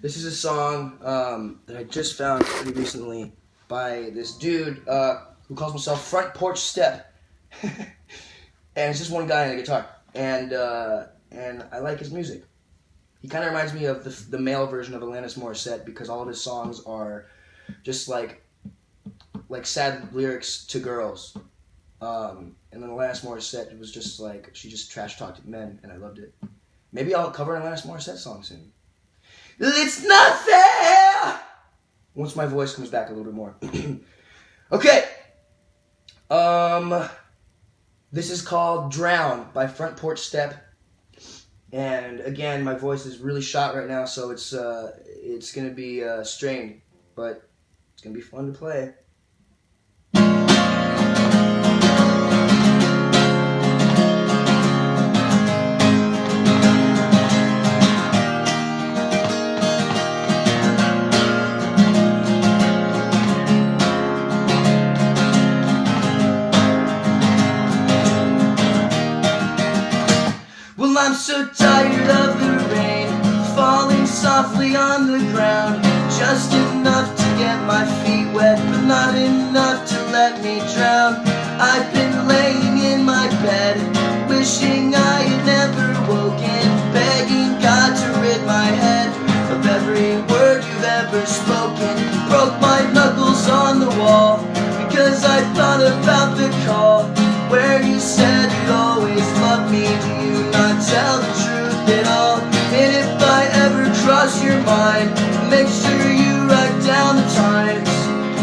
This is a song that I just found pretty recently by this dude who calls himself Front Porch Step, and it's just one guy on the guitar, and I like his music. He kind of reminds me of the male version of Alanis Morissette because all of his songs are just like sad lyrics to girls. And then Alanis Morissette was just like she just trash talked men, and I loved it. Maybe I'll cover an Alanis Morissette song soon. It's not fair! Once my voice comes back a little bit more. Okay. This is called Drown by Front Porch Step. And again, my voice is really shot right now, so it's going to be strained. But it's going to be fun to play. Well, I'm so tired of the rain falling softly on the ground, just enough to get my feet wet, but not enough to let me drown. I've been laying in my bed, wishing I had never woken, begging God to rid my head of every word you've ever spoken. Broke my knuckles on the wall because I thought about the call where you said you'd always love me. Do you not tell the truth at all? And if I ever cross your mind, make sure you write down the times,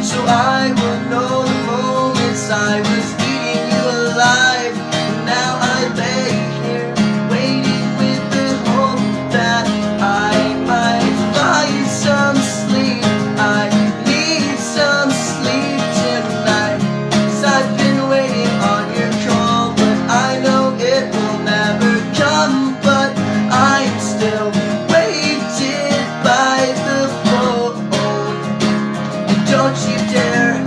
so I will know the moments I was eating you alive. And now I lay here waiting with the hope that I might find some sleep. I need some sleep tonight, 'cause I've been waiting on your call, but I know it will never come. But I'm still waited by the phone. And don't you dare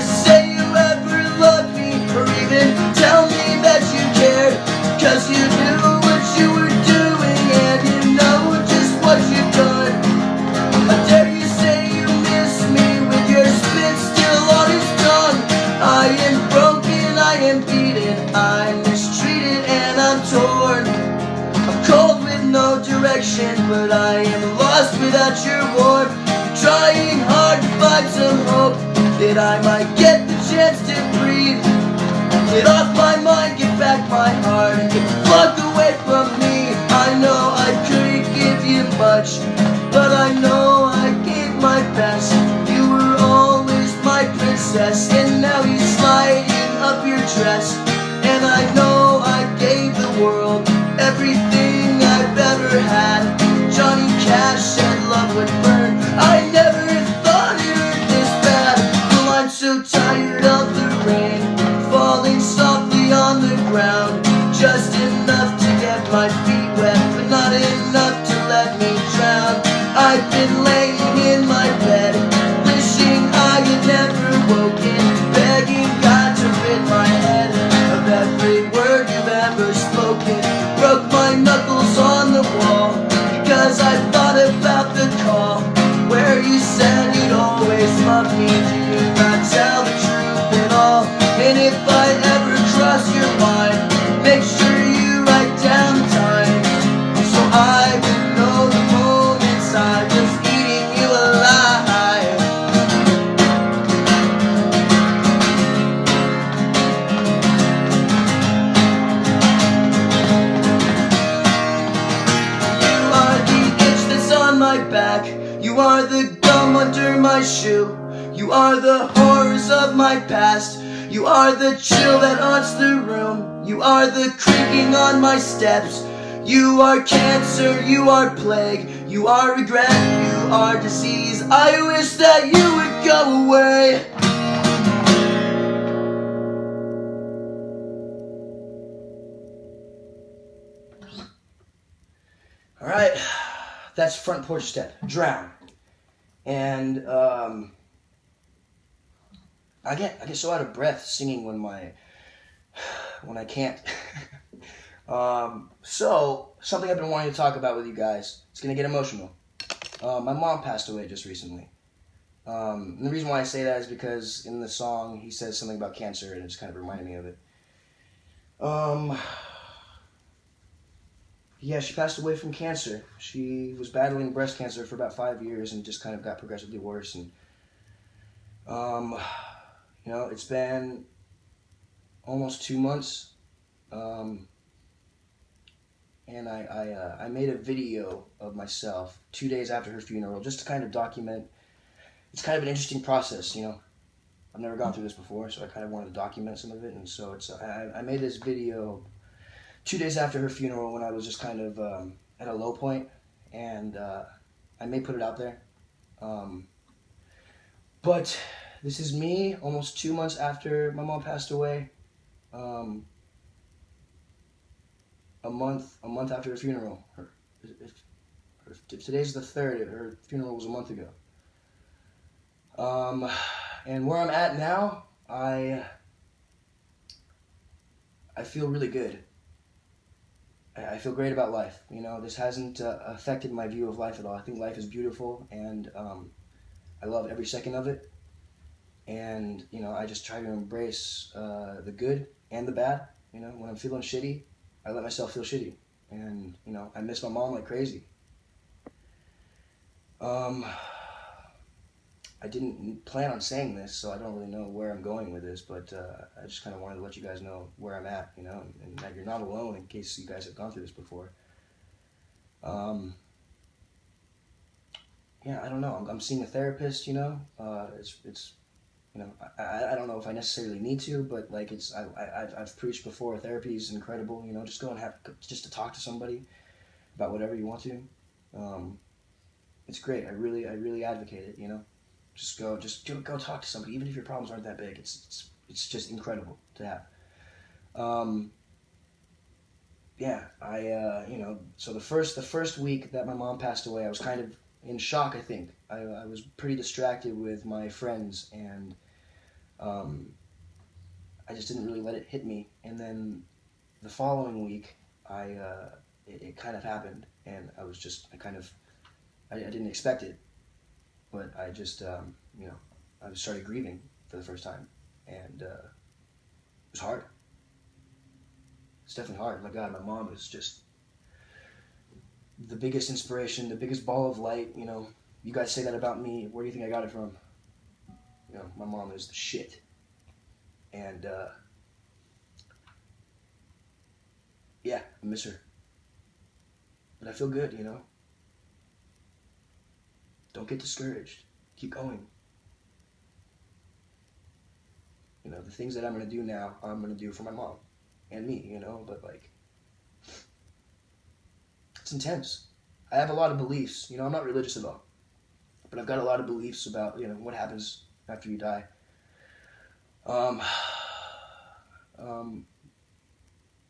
say you ever loved me, or even tell me that you cared, 'cause you knew what you were doing and you know just what you've done. I dare you say you miss me with your spit still on his tongue. I am broken, I am beaten, I'm mistreated and I'm torn. I'm cold with no direction, but I am lost without your warmth. Trying hard to find some hope that I might get the chance to breathe. Get off my mind, get back my heart, and get the fuck away from me. I know I couldn't give you much, but I know I gave my best. You were always my princess, and now you're sliding up your dress. And I know I gave the world everything I've ever had. Johnny Cash said love would burn. I never thought it hurt this bad. Well, I'm so tired of the rain falling softly on the ground, just enough to get my feet wet, but not enough to let me drown. I've been laying in my bed, wishing I had never woken, begging God to rid my head of every word you've ever spoken. Broke my knuckles on the wall because I thought about the call where you said you'd always love me. Do you not tell the truth at all? And if I ever cross your mind, make sure you write down the time, so I would know the moments I was eating you alive. You are the itch that's on my back, you are the gum under my shoe, you are the horrors of my past, you are the chill that haunts the room, you are the creaking on my steps, you are cancer, you are plague, you are regret, you are disease. I wish that you would go away. Alright, that's Front Porch Step, Drown. And I get so out of breath singing when I can't So something I've been wanting to talk about with you guys. It's gonna get emotional. My mom passed away just recently. And the reason why I say that is because in the song he says something about cancer, and it just kind of reminded me of it. Yeah, she passed away from cancer. She was battling breast cancer for about 5 years and just kind of got progressively worse. And um, it's been almost 2 months. And I made a video of myself 2 days after her funeral, just to kind of document. It's kind of an interesting process, I've never gone through this before, so I kind of wanted to document some of it. And so I made this video 2 days after her funeral when I was just kind of at a low point, and I may put it out there. But this is me almost 2 months after my mom passed away. A month after her funeral. If today's the 3rd, her funeral was a month ago. And where I'm at now, I feel really good. I feel great about life. This hasn't affected my view of life at all. I think life is beautiful, and I love every second of it. And I just try to embrace the good and the bad. When I'm feeling shitty, I let myself feel shitty, and I miss my mom like crazy. I didn't plan on saying this, so I don't really know where I'm going with this, but I just kind of wanted to let you guys know where I'm at, and that you're not alone in case you guys have gone through this before. Yeah, I don't know. I'm seeing a therapist. It's I don't know if I necessarily need to, but like I've preached before. Therapy is incredible. Just go and just to talk to somebody about whatever you want to. It's great. I really advocate it. Just go talk to somebody, even if your problems aren't that big. It's just incredible to have. Yeah, so the first week that my mom passed away, I was kind of in shock. I think I was pretty distracted with my friends, and I just didn't really let it hit me. And then the following week, it kind of happened, and I didn't expect it, but I just I started grieving for the first time, and it was hard. It's definitely hard. My God, my mom is just the biggest inspiration, the biggest ball of light. You guys say that about me. Where do you think I got it from? My mom is the shit. And yeah, I miss her. But I feel good, Don't get discouraged. Keep going. The things that I'm going to do now, I'm going to do for my mom and me, but like, it's intense. I have a lot of beliefs, I'm not religious at all, but I've got a lot of beliefs about, what happens after you die. And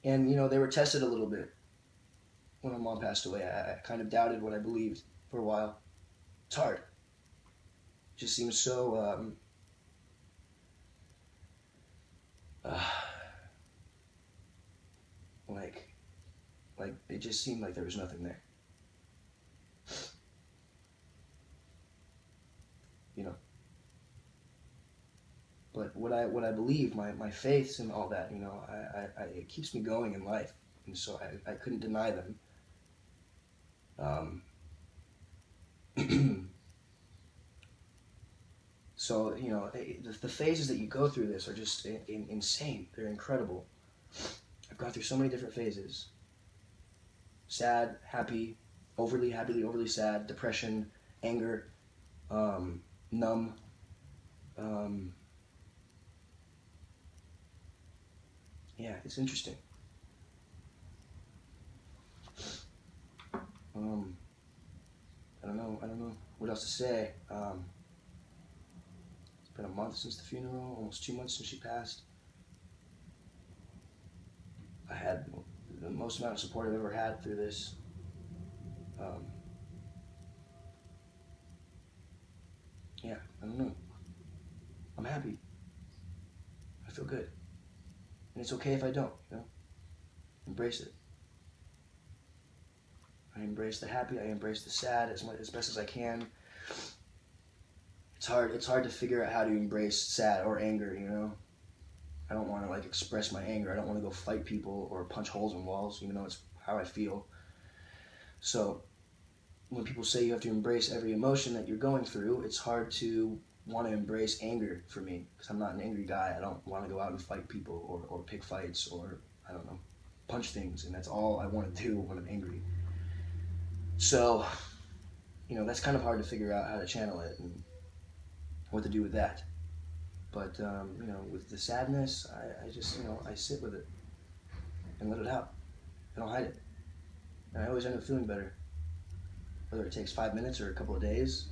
they were tested a little bit when my mom passed away. I kind of doubted what I believed for a while. It's hard. It just seems so, like it just seemed like there was nothing there. But what I believe, my faiths and all that, it keeps me going in life, and so I couldn't deny them. So the phases that you go through this are just insane. They're incredible. I've gone through so many different phases: sad, happy, overly happy, overly sad, depression, anger, numb. Yeah, it's interesting. I don't know what else to say. It's been a month since the funeral, almost 2 months since she passed. I had the most amount of support I've ever had through this. Yeah, I don't know. I'm happy. I feel good. And it's okay if I don't, Embrace it. I embrace the happy, I embrace the sad as best as I can. It's hard to figure out how to embrace sad or anger, you know? I don't want to like express my anger. I don't want to go fight people or punch holes in walls, even though it's how I feel. So when people say you have to embrace every emotion that you're going through, it's hard to want to embrace anger for me, because I'm not an angry guy. I don't want to go out and fight people or pick fights or, I don't know, punch things, and that's all I want to do when I'm angry. So, you know, that's kind of hard to figure out how to channel it and what to do with that. But, you know, with the sadness, I just, you know, I sit with it and let it out. I don't hide it. And I always end up feeling better. Whether it takes 5 minutes or a couple of days,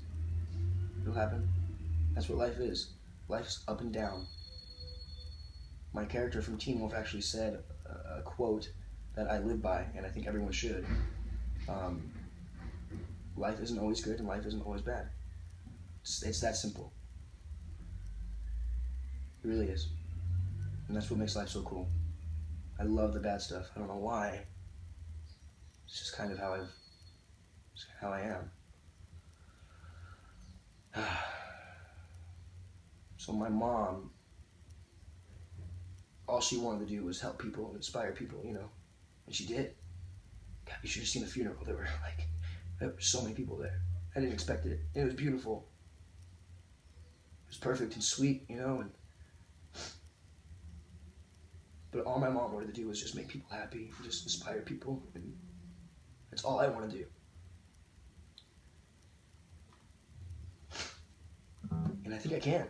it'll happen. That's what life is. Life's up and down. My character from Teen Wolf actually said a quote that I live by, and I think everyone should. Life isn't always good and life isn't always bad. It's that simple. It really is. And that's what makes life so cool. I love the bad stuff. I don't know why. It's just kind of how I am. So my mom, all she wanted to do was help people and inspire people, you know. And she did. God, you should have seen the funeral. There were so many people there. I didn't expect it. And it was beautiful. It was perfect and sweet, you know. But all my mom wanted to do was just make people happy and just inspire people. And that's all I want to do. And I think I can.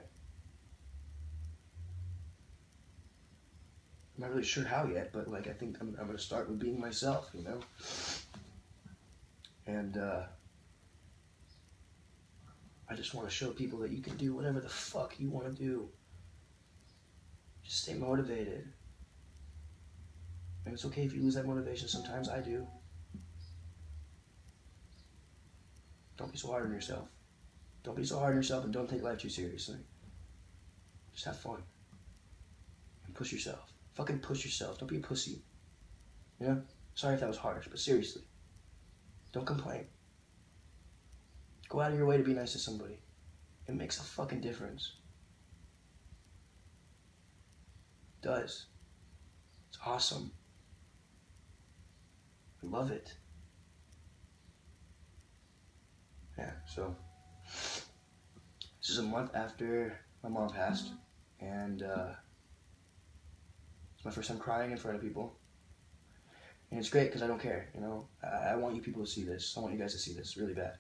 I'm not really sure how yet, but like I think I'm going to start with being myself, you know? And I just want to show people that you can do whatever the fuck you want to do. Just stay motivated. And it's okay if you lose that motivation. Sometimes I do. Don't be so hard on yourself. Don't be so hard on yourself, and don't take life too seriously. Just have fun. And push yourself. Fucking push yourself. Don't be a pussy. You know? Sorry if that was harsh, but seriously. Don't complain. Go out of your way to be nice to somebody. It makes a fucking difference. It does. It's awesome. I love it. Yeah, so this is a month after my mom passed, and it's my first time crying in front of people, and it's great because I don't care, you know. I want you people to see this. I want you guys to see this really bad,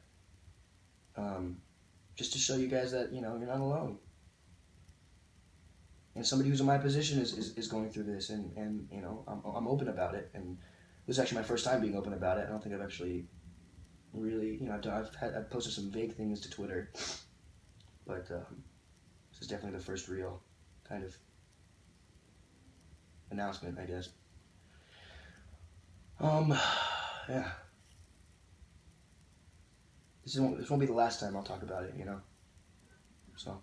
just to show you guys that, you know, you're not alone, and somebody who's in my position is going through this, and you know, I'm open about it, and this is actually my first time being open about it. I don't think I've actually really, you know, I've posted some vague things to Twitter, but this is definitely the first real kind of announcement, I guess. Yeah. This won't be the last time I'll talk about it, you know. So,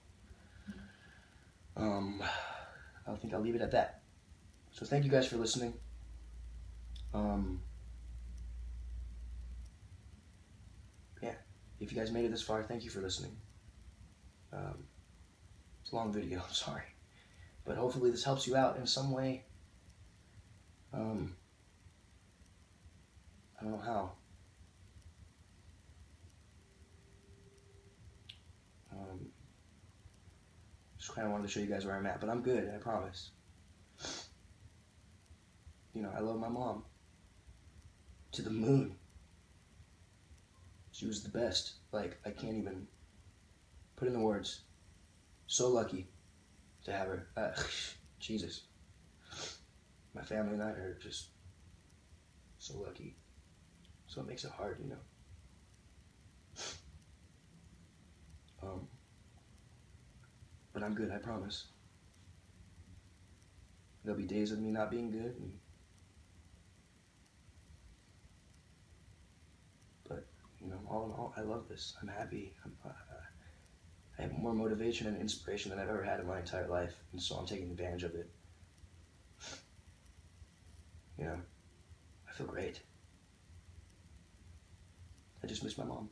I think I'll leave it at that. So thank you guys for listening. Yeah, if you guys made it this far, thank you for listening. It's a long video, I'm sorry. But hopefully this helps you out in some way. I don't know how. Just kind of wanted to show you guys where I'm at, but I'm good, I promise. You know, I love my mom. To the moon. She was the best. Like, I can't even put in the words. So lucky to have her. Jesus. My family and I are just so lucky. So it makes it hard, you know. But I'm good, I promise. There'll be days of me not being good, but you know, all in all, I love this. I'm happy. I have more motivation and inspiration than I've ever had in my entire life, and so I'm taking advantage of it. You know, I feel great. I just miss my mom.